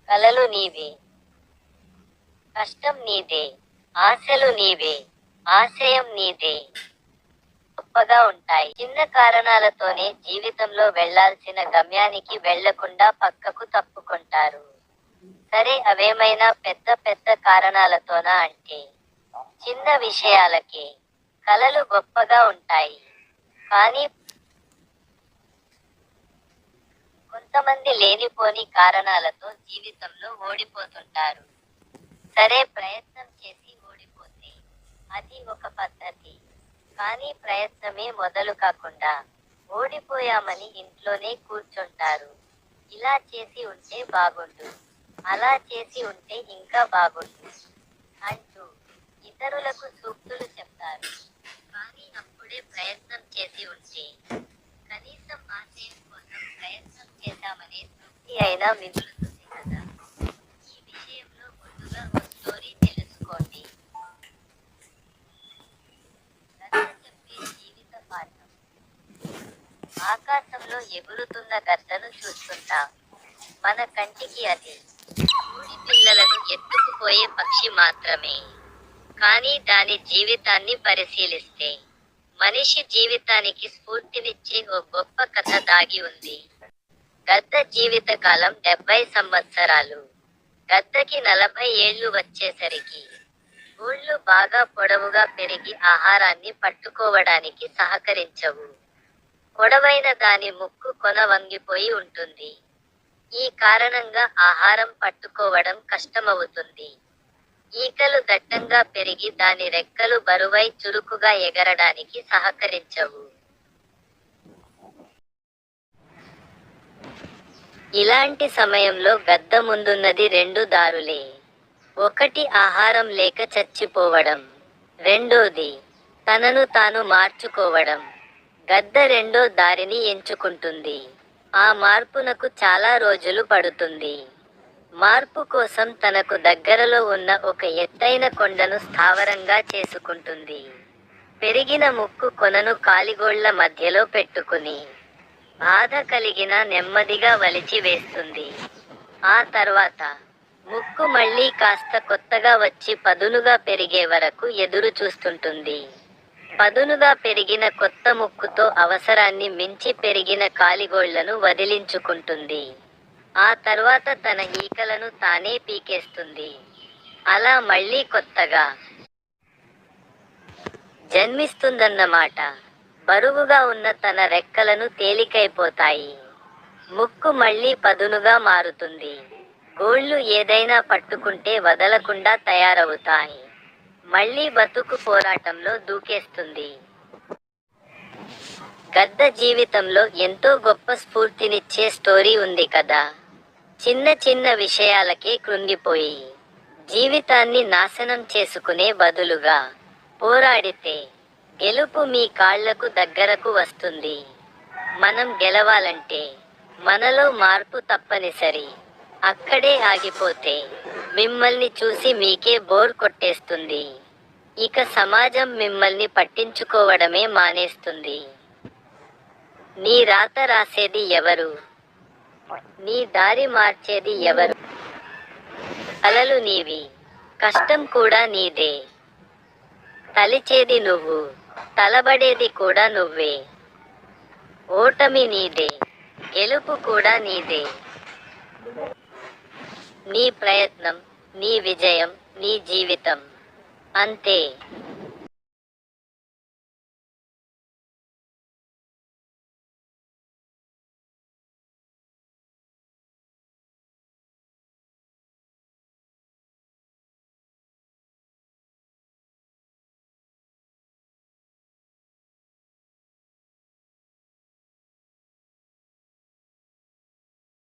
కలలు నీవే, కష్టం నీదే, ఆశలు నీవే, ఆశయం నీదే. గొప్పగా ఉంటాయి. చిన్న కారణాలతోనే జీవితంలో వెళ్లాల్సిన గమ్యానికి వెళ్లకుండా పక్కకు తప్పుకుంటారు. సరే, అవేమైనా పెద్ద పెద్ద కారణాలతోనా అంటే చిన్న విషయాలకే కలలు గొప్పగా ఉంటాయి. కానీ కొంతమంది లేనిపోని కారణాలతో జీవితంలో ఓడిపోతుంటారు. సరే, ప్రయత్నం చేసి ఓడిపోతే అది ఒక పద్ధతి. కానీ ప్రయత్నమే మొదలు కాకుండా ఓడిపోయామని ఇంట్లోనే కూర్చుంటారు. ఇలా చేసి ఉంటే బాగుండు, అలా చేసి ఉంటే ఇంకా బాగుండు అంటూ ఇతరులకు సూక్తులు చెప్తారు. కానీ అప్పుడే ప్రయత్నం చేసి ఉంటే కనీసం ఆశయం కోసం ప్రయత్నం చేశామనే తృప్తి అయినా మిగులుతుంది కదా. ఈ విషయంలో ముందుగా ఓ స్టోరీ తెలుసుకోండి. గద్ద చెప్పే జీవిత పాఠం. ఆకాశంలో ఎగురుతున్న గద్దను చూస్తుంటాం. మన కంటికి అది గూడి పిల్లలను ఎత్తుకుపోయే పక్షి మాత్రమే. కానీ దాని జీవితాన్ని పరిశీలిస్తే మనిషి జీవితానికి స్ఫూర్తినిచ్చే ఓ గొప్ప కథ దాగి ఉంది. గద్ద జీవితకాలం 70 సంవత్సరాలు. గద్దకి 40 ఏళ్లు వచ్చేసరికి గోళ్లు బాగా పొడవుగా పెరిగి ఆహారాన్ని పట్టుకోవడానికి సహకరించవు. పొడవైన దాని ముక్కు కొన వంగిపోయి ఉంటుంది. ఈ కారణంగా ఆహారం పట్టుకోవడం కష్టమవుతుంది. ఈకలు దట్టంగా పెరిగి దాని రెక్కలు బరువై చురుకుగా ఎగరడానికి సహకరించవు. ఇలాంటి సమయంలో గద్ద ముందున్నది 2 దారులే. ఒకటి ఆహారం లేక చచ్చిపోవడం, రెండోది తనను తాను మార్చుకోవడం. గద్ద రెండో దారిని ఎంచుకుంటుంది. ఆ మార్పునకు చాలా రోజులు పడుతుంది. మార్పు కోసం తనకు దగ్గరలో ఉన్న ఒక ఎత్తైన కొండను స్థావరంగా చేసుకుంటుంది. పెరిగిన ముక్కు కొనను కాలిగోళ్ల మధ్యలో పెట్టుకుని బాధ కలిగినా నెమ్మదిగా వలిచి వేస్తుంది. ఆ తర్వాత ముక్కు మళ్లీ కాస్త కొత్తగా వచ్చి పదునుగా పెరిగే వరకు ఎదురు చూస్తుంటుంది. పదునుగా పెరిగిన కొత్త ముక్కుతో అవసరాన్ని మించి పెరిగిన కాలిగోళ్లను వదిలించుకుంటుంది. ఆ తర్వాత తన ఈకలను తానే పీకేస్తుంది. అలా మళ్లీ కొత్తగా జన్మిస్తుందన్నమాట. బరువుగా ఉన్న తన రెక్కలను తేలికైపోతాయి. ముక్కు మళ్లీ పదునుగా మారుతుంది. గోళ్లు ఏదైనా పట్టుకుంటే వదలకుండా తయారవుతాయి. మళ్లీ బతుకు పోరాటంలో దూకేస్తుంది. గద్ద జీవితంలో ఎంతో గొప్ప స్ఫూర్తినిచ్చే స్టోరీ ఉంది కదా. చిన్న చిన్న విషయాలకే కృంగిపోయి జీవితాన్ని నాశనం చేసుకునే బదులుగా పోరాడితే గెలుపు మీ కాళ్లకు దగ్గరకు వస్తుంది. మనం గెలవాలంటే మనలో మార్పు తప్పనిసరి. అక్కడే ఆగిపోతే మిమ్మల్ని చూసి మీకే బోర్ కొట్టేస్తుంది. ఇక సమాజం మిమ్మల్ని పట్టించుకోవడమే మానేస్తుంది. నీ రాత రాసేది ఎవరు? నీ దారి మార్చేది ఎవరు? కలలు నీవి, కష్టం కూడా నీదే. తలిచేది నువ్వు, తలబడేది కూడా నువ్వే. ఓటమి నీదే, గెలుపు కూడా నీదే. నీ ప్రయత్నం, నీ విజయం, నీ జీవితం. అంతే.